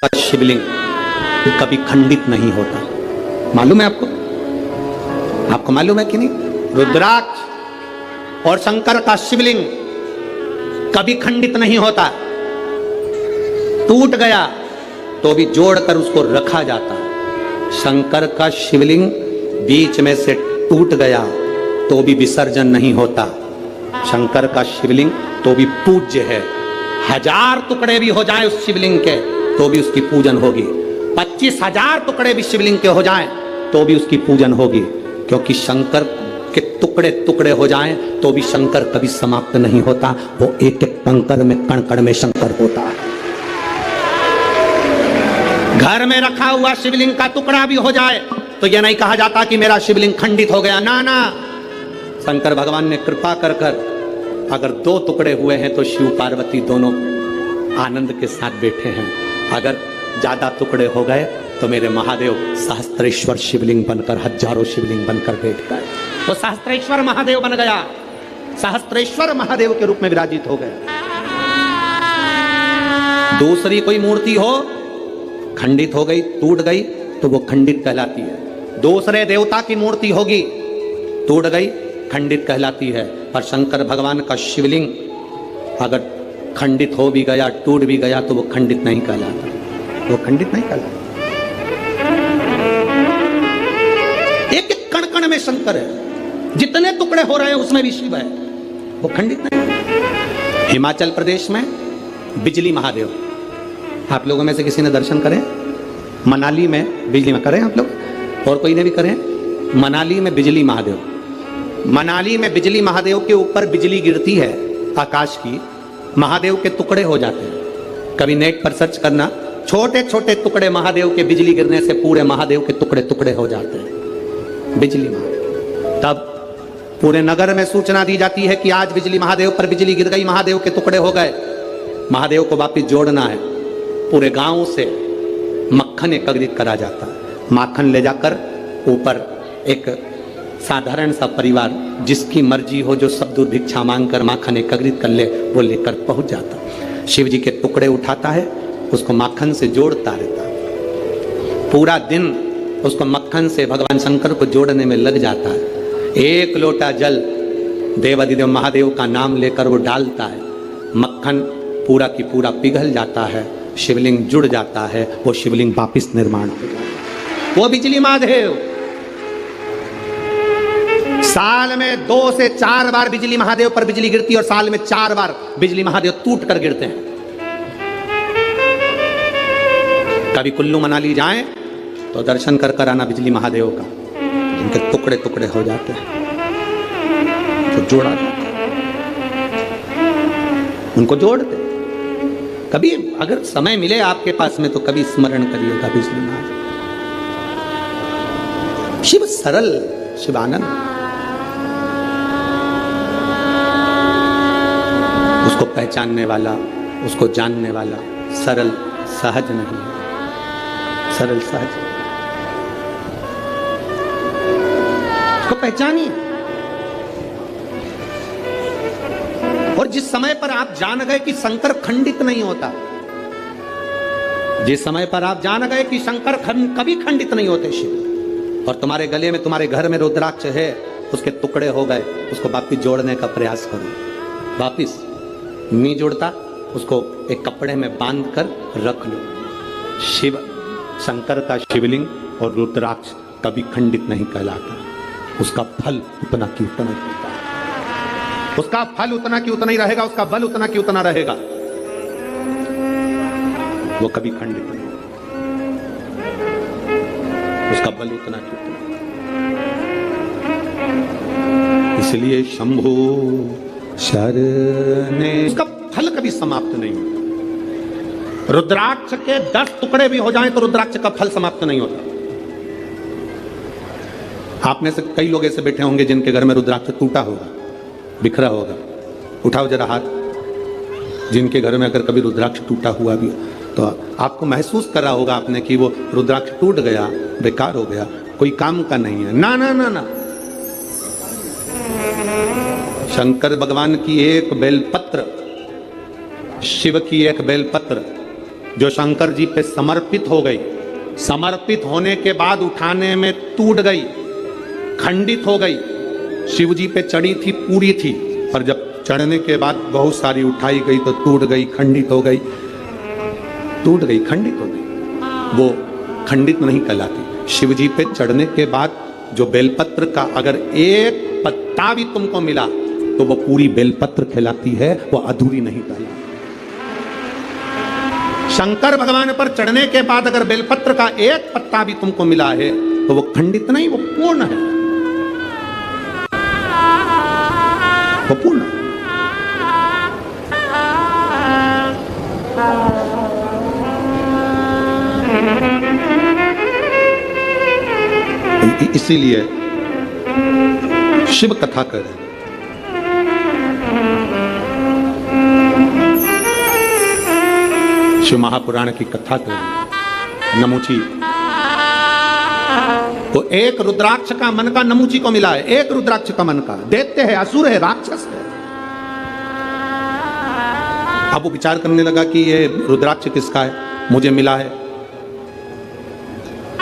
का शिवलिंग कभी खंडित नहीं होता। मालूम है आपको? आपको मालूम है कि नहीं? रुद्राक्ष और शंकर का शिवलिंग कभी खंडित नहीं होता। टूट गया तो भी जोड़कर उसको रखा जाता। शंकर का शिवलिंग बीच में से टूट गया तो भी विसर्जन नहीं होता। शंकर का शिवलिंग तो भी पूज्य है। 1000 टुकड़े भी हो जाए उस शिवलिंग के तो भी उसकी पूजन होगी। 25,000 टुकड़े भी शिवलिंग के हो जाएं तो भी उसकी पूजन होगी, क्योंकि शंकर के टुकड़े टुकड़े हो जाएं तो भी शंकर कभी समाप्त नहीं होता। वो एक एक कंकर में कण कण में शंकर होता है। घर में रखा हुआ शिवलिंग का टुकड़ा भी हो जाए तो यह नहीं कहा जाता कि मेरा शिवलिंग खंडित हो गया। ना ना, शंकर भगवान ने कृपा कर कर अगर 2 टुकड़े हुए हैं तो शिव पार्वती दोनों आनंद के साथ बैठे हैं। अगर ज्यादा टुकड़े हो गए तो मेरे महादेव सहस्त्रेश्वर शिवलिंग बनकर, हजारों शिवलिंग बनकर बैठ गए। तो सहस्त्रेश्वर महादेव बन गया, सहस्त्रेश्वर महादेव के रूप में विराजित हो गए। दूसरी कोई मूर्ति हो खंडित हो गई, टूट गई तो वो खंडित कहलाती है। दूसरे देवता की मूर्ति होगी, टूट गई, खंडित कहलाती है। पर शंकर भगवान का शिवलिंग अगर खंडित हो भी गया, टूट भी गया तो वो खंडित नहीं कहलाता। वो खंडित नहीं कहलाता। एक एक कण कण में शंकर है। जितने टुकड़े हो रहे हैं उसमें भी शिव है। वो खंडित नहीं। हिमाचल प्रदेश में बिजली महादेव, आप लोगों में से किसी ने दर्शन करें? मनाली में बिजली में करें आप लोग, और कोई ने भी करें? मनाली में बिजली महादेव, मनाली में बिजली महादेव के ऊपर बिजली गिरती है आकाश की, महादेव के टुकड़े हो जाते हैं। कभी नेट पर सर्च करना, छोटे छोटे टुकड़े महादेव के बिजली गिरने से पूरे महादेव के टुकड़े टुकड़े हो जाते हैं। बिजली महादेव। तब पूरे नगर में सूचना दी जाती है कि आज बिजली महादेव पर बिजली गिर गई, महादेव के टुकड़े हो गए। महादेव को वापिस जोड़ना है। पूरे गांव से मक्खन एकत्रित करा जाता है। माखन ले जाकर ऊपर एक साधारण सा परिवार जिसकी मर्जी हो, जो सब दूर भिक्षा मांगकर माखन एकत्रित कर ले, वो लेकर पहुंच जाता। शिव जी के टुकड़े उठाता है, उसको माखन से जोड़ता रहता है। पूरा दिन उसको मक्खन से भगवान शंकर को जोड़ने में लग जाता है। 1 लोटा जल देवाधिदेव महादेव का नाम लेकर वो डालता है। मक्खन पूरा की पूरा पिघल जाता है, शिवलिंग जुड़ जाता है। वो शिवलिंग वापिस निर्माण हो जाता है। वो बिजली महादेव साल में 2 से 4 बार बिजली महादेव पर बिजली गिरती है, और साल में 4 बार बिजली महादेव टूट कर गिरते हैं। कभी कुल्लू मनाली जाएं तो दर्शन कर कर आना बिजली महादेव का, जिनके टुकड़े टुकड़े हो जाते हैं तो जोड़ा जाता है, उनको जोड़ते। कभी अगर समय मिले आपके पास में तो कभी स्मरण करिएगा बिजली महादेव। शिव सरल, शिवानंद, उसको पहचानने वाला, उसको जानने वाला सरल सहज नहीं है। सरल सहज उसको पहचानिए। और जिस समय पर आप जान गए कि शंकर खंडित नहीं होता, जिस समय पर आप जान गए कि शंकर कभी खंडित नहीं होते शिव, और तुम्हारे गले में, तुम्हारे घर में रुद्राक्ष है, उसके टुकड़े हो गए, उसको वापिस जोड़ने का प्रयास करो। वापिस नहीं जुड़ता, उसको एक कपड़े में बांध कर रख लो। शिव, शंकर का शिवलिंग और रुद्राक्ष कभी खंडित नहीं कहलाता। उसका फल उतना की उतना ही होता है। उसका फल उतना की उतना ही रहेगा, उसका बल उतना की उतना रहेगा। वो कभी खंडित नहीं, उसका बल उतना की उतना। इसलिए शंभो शरणे, उसका फल कभी समाप्त नहीं होता। रुद्राक्ष के 10 टुकड़े भी हो जाएं तो रुद्राक्ष का फल समाप्त नहीं होता। आप में से कई लोग ऐसे बैठे होंगे जिनके घर में रुद्राक्ष टूटा होगा, बिखरा होगा। उठाओ जरा हाथ, जिनके घर में अगर कभी रुद्राक्ष टूटा हुआ भी तो आपको महसूस करा होगा आपने कि वो रुद्राक्ष टूट गया, बेकार हो गया, कोई काम का नहीं है। ना ना ना ना, शंकर भगवान की एक बेलपत्र, शिव की एक बेलपत्र जो शंकर जी पे समर्पित हो गई, समर्पित होने के बाद उठाने में टूट गई, खंडित हो गई। शिव जी पे चढ़ी थी, पूरी थी, पर जब चढ़ने के बाद बहुत सारी उठाई गई तो टूट गई, खंडित हो गई, टूट गई, खंडित हो गई। वो खंडित नहीं कहलाती। शिव जी पे चढ़ने के बाद जो बेलपत्र का अगर एक पत्ता भी तुमको मिला तो वो पूरी बेलपत्र कहलाती है, वो अधूरी नहीं कहलाती। शंकर भगवान पर चढ़ने के बाद अगर बेलपत्र का एक पत्ता भी तुमको मिला है तो वो खंडित नहीं, वो पूर्ण है, वो पूर्ण है। इसीलिए शिव कथा कर रहे हैं। शिव महापुराण की कथा कर रहे हैं। नमूची तो एक रुद्राक्ष का मन का नमूची को मिला है, एक रुद्राक्ष का मन का। दैत्य है, असुर है, राक्षस है। अब वो विचार करने लगा कि ये रुद्राक्ष किसका है, मुझे मिला है।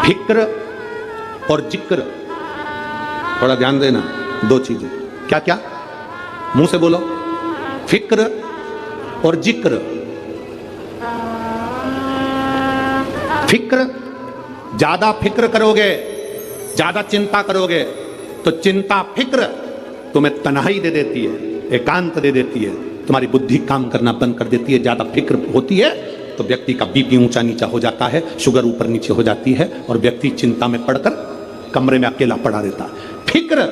फिक्र और जिक्र, थोड़ा ध्यान देना, दो चीजें। क्या क्या? मुंह से बोलो। फिक्र और जिक्र। फिक्र, ज्यादा फिक्र करोगे, ज्यादा चिंता करोगे तो चिंता फिक्र तुम्हें तन्हाई दे देती है, एकांत दे देती है, तुम्हारी बुद्धि काम करना बंद कर देती है। ज्यादा फिक्र होती है तो व्यक्ति का बीपी ऊंचा नीचा हो जाता है, शुगर ऊपर नीचे हो जाती है और व्यक्ति चिंता में पड़कर कमरे में अकेला पड़ा रहता है। फिक्र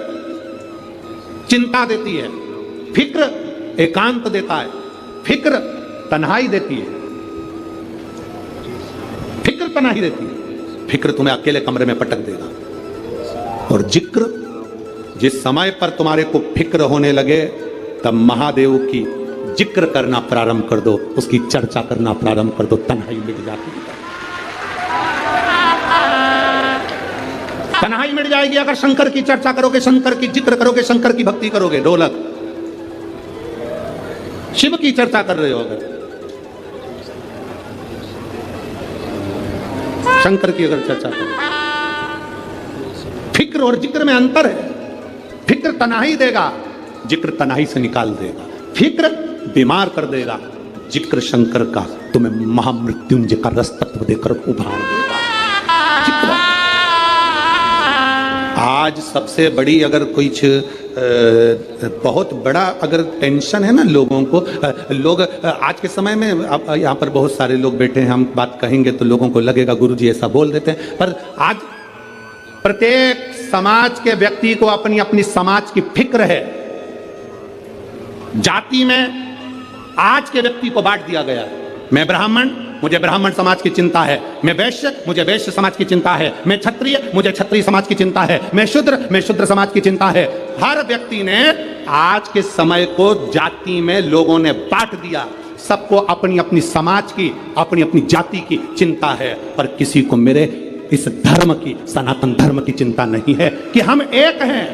चिंता देती है, फिक्र एकांत देता है, फिक्र तन्हाई देती है, फिक्र तन्हाई देती है। फिक्र तुम्हें अकेले कमरे में पटक देगा। और जिक्र, जिस समय पर तुम्हारे को फिक्र होने लगे तब महादेव की जिक्र करना प्रारंभ कर दो, उसकी चर्चा करना प्रारंभ कर दो, तन्हाई मिट जाती है। तन्हाई मिट जाएगी अगर शंकर की चर्चा करोगे, शंकर की जिक्र करोगे, शंकर की भक्ति करोगे। ढोलक, शिव की चर्चा कर रहे हो, अगर शंकर की अगर चर्चा करो। फिक्र और जिक्र में अंतर है। फिक्र तन्हाई देगा, जिक्र तन्हाई से निकाल देगा। फिक्र बीमार कर देगा, जिक्र शंकर का तुम्हें महामृत्युंजय का रस तत्व देकर उभार देगा। जिक्र आज सबसे बड़ी अगर कुछ बहुत बड़ा अगर टेंशन है ना लोगों को, लोग आज के समय में, अब यहाँ पर बहुत सारे लोग बैठे हैं, हम बात कहेंगे तो लोगों को लगेगा गुरुजी ऐसा बोल देते हैं, पर आज प्रत्येक समाज के व्यक्ति को अपनी अपनी समाज की फिक्र है। जाति में आज के व्यक्ति को बांट दिया गया। मैं ब्राह्मण, मुझे ब्राह्मण समाज की चिंता है। मैं वैश्य, मुझे वैश्य समाज की चिंता है। मैं क्षत्रिय, मुझे क्षत्रिय समाज की चिंता है। मैं शूद्र समाज की चिंता है। हर व्यक्ति ने आज के समय को जाति में लोगों ने बांट दिया। सबको अपनी अपनी समाज की, अपनी अपनी जाति की चिंता है, पर किसी को मेरे इस धर्म की, सनातन धर्म की चिंता नहीं है कि हम एक हैं।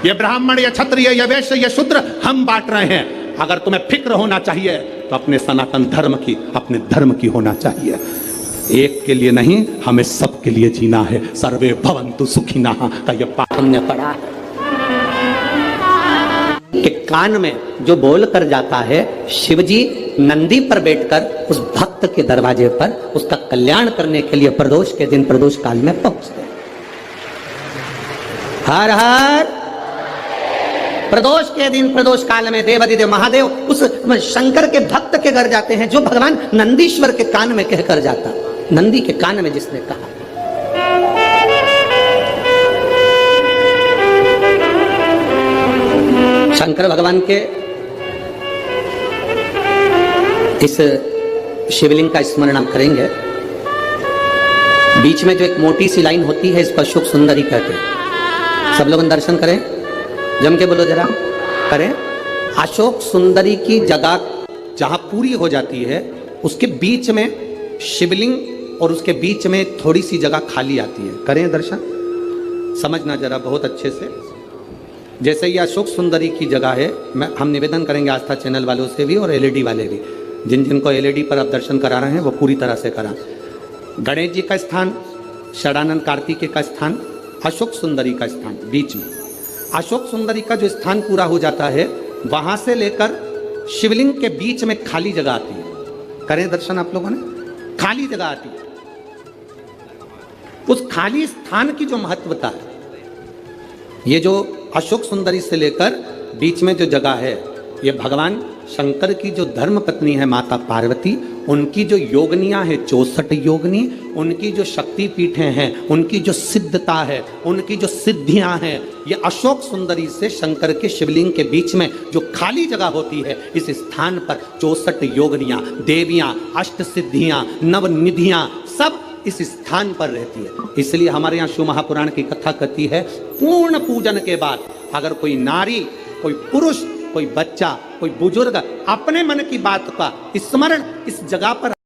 ये ब्राह्मण या क्षत्रिय या वैश्य या शूद्र हम बांट रहे हैं। अगर तुम्हें फिक्र होना चाहिए तो अपने सनातन धर्म की, अपने धर्म की होना चाहिए। एक के लिए नहीं, हमें सबके लिए जीना है। सर्वे भवन्तु सुखिनः का ये पाठ हमने पढ़ा है कि कान में जो बोल कर जाता है, शिवजी नंदी पर बैठकर उस भक्त के दरवाजे पर उसका कल्याण करने के लिए प्रदोष के दिन, प्रदोष काल में पहुंचते। हर हर प्रदोष के दिन, प्रदोष काल में देवाधिदेव महादेव उस शंकर के भक्त के घर जाते हैं, जो भगवान नंदीश्वर के कान में कहकर जाता। नंदी के कान में जिसने कहा। शंकर भगवान के इस शिवलिंग का स्मरण हम करेंगे। बीच में जो एक मोटी सी लाइन होती है, इस पर अशोक सुंदरी कहते हैं। सब लोग दर्शन करें, जम के बोलो जरा, करें। अशोक सुंदरी की जगह जहां पूरी हो जाती है, उसके बीच में शिवलिंग और उसके बीच में थोड़ी सी जगह खाली आती है। करें दर्शन, समझना जरा बहुत अच्छे से। जैसे ये अशोक सुंदरी की जगह है, हम निवेदन करेंगे आस्था चैनल वालों से भी और एलईडी वाले भी। जिन जिनको एलईडी पर आप दर्शन करा रहे हैं वो पूरी तरह से करा। गणेश जी का स्थान, षडानंद कार्तिकेय का स्थान, अशोक सुंदरी का स्थान बीच में। अशोक सुंदरी का जो स्थान पूरा हो जाता है, वहां से लेकर शिवलिंग के बीच में खाली जगह आती है। करें दर्शन आप लोगों ने, खाली जगह आती है। उस खाली स्थान की जो महत्वता है, ये जो अशोक सुंदरी से लेकर बीच में जो जगह है, ये भगवान शंकर की जो धर्म पत्नी है माता पार्वती, उनकी जो योगनियां है 64 योगनी, उनकी जो शक्ति पीठें हैं, उनकी जो सिद्धता है, उनकी जो सिद्धियां हैं, ये अशोक सुंदरी से शंकर के शिवलिंग के बीच में जो खाली जगह होती है, इस स्थान पर 64 योगनियां, देवियां, अष्ट सिद्धियां, नवनिधियां सब इस स्थान पर रहती है। इसलिए हमारे यहाँ शिव महापुराण की कथा कहती है, पूर्ण पूजन के बाद अगर कोई नारी, कोई पुरुष, कोई बच्चा, कोई बुजुर्ग अपने मन की बात का स्मरण इस जगह पर